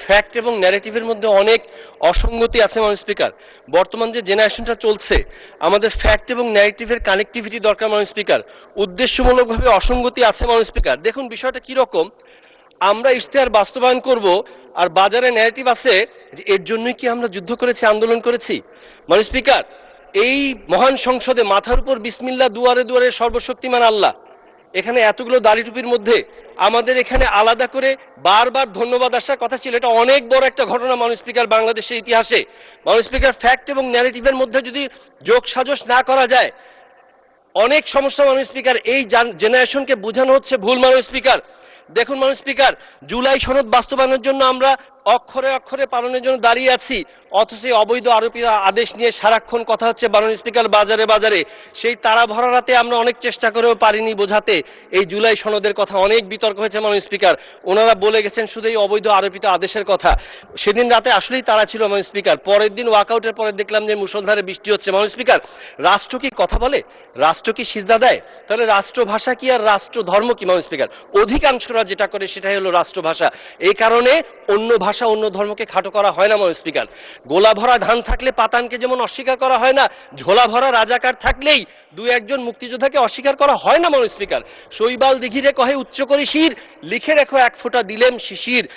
Fact এবং ন্যারেটিভের মধ্যে অনেক অসঙ্গতি আছে মাননীয় স্পিকার। বর্তমান যে জেনারেশনটা চলছে, আমাদের ফ্যাক্ট এবং ন্যারেটিভের কানেক্টিভিটি দরকার মাননীয় স্পিকার। উদ্দেশ্যমূলকভাবে অসঙ্গতি আছে মাননীয় স্পিকার। দেখুন বিষয়টা কি রকম, আমরা ইশতেহার বাস্তবায়ন করব আর বাজারে ন্যারেটিভ আছে যে এর জন্যই কি আমরা যুদ্ধ করেছি, আন্দোলন করেছি। মাননীয় স্পিকার, এই মহান সংসদে মাথার উপর বিসমিল্লাহ, দুয়ারে দুয়ারে সর্বশক্তিমান আল্লাহ, এখানে এতগুলো দাড়ি টুপির মধ্যে আমাদের এখানে আলাদা করে বারবার ধন্যবাদ আসার কথা ছিল। এটা অনেক বড় একটা ঘটনা মাননীয় স্পিকার বাংলাদেশের ইতিহাসে। মাননীয় স্পিকার, ফ্যাক্ট এবং ন্যারেটিভের মধ্যে যদি যোগ সাজস না করা যায় অনেক সমস্যা মাননীয় স্পিকার। এই জেনারেশনকে বোঝানো হচ্ছে ভুল মাননীয় স্পিকার। দেখুন মাননীয় স্পিকার, জুলাই সনদ বাস্তবায়নের জন্য আমরা অক্ষরে অক্ষরে পালনের জন্য দাঁড়িয়ে আছি, অথচ অবৈধ আরোপিত আদেশ নিয়ে সারাক্ষণ কথা হচ্ছে মাননীয় স্পিকার বাজারে বাজারে। সেই তারা ভরা রাতে আমরা অনেক চেষ্টা করেও পারিনি বোঝাতে এই জুলাই সনদের কথা। অনেক বিতর্ক হয়েছে মাননীয় স্পিকার। ওনারা বলে গেছেন শুধু এই অবৈধ আরোপিত আদেশের কথা। সেদিন রাতে আসলেই তারা ছিল মাননীয় স্পিকার। পরের দিন ওয়াকআউটের পরে দেখলাম যে মুষলধারে বৃষ্টি হচ্ছে। মাননীয় স্পিকার, রাষ্ট্র কি কথা বলে? রাষ্ট্র কি সিজদা দেয়? তাহলে রাষ্ট্রভাষা কি আর রাষ্ট্র ধর্ম কি মাননীয় স্পিকার? অধিকাংশরা যেটা করে সেটাই হলো রাষ্ট্রভাষা। এই কারণে অন্য ভাষা, অন্য ধর্মকে খাটো করা হয় না মাননীয় স্পিকার। গোলা ভরা ধান থাকলে পাতানকে যেমন অস্বীকার করা হয় না, ঝোলা ভরা রাজাকার থাকলেই দুই একজন মুক্তিযোদ্ধাকে অস্বীকার করা হয় না মাননীয় স্পিকার। শৈবাল দিঘিরে কহে উচ্চ করি শির, লিখে রেখো এক ফোঁটা দিলেম শিশির।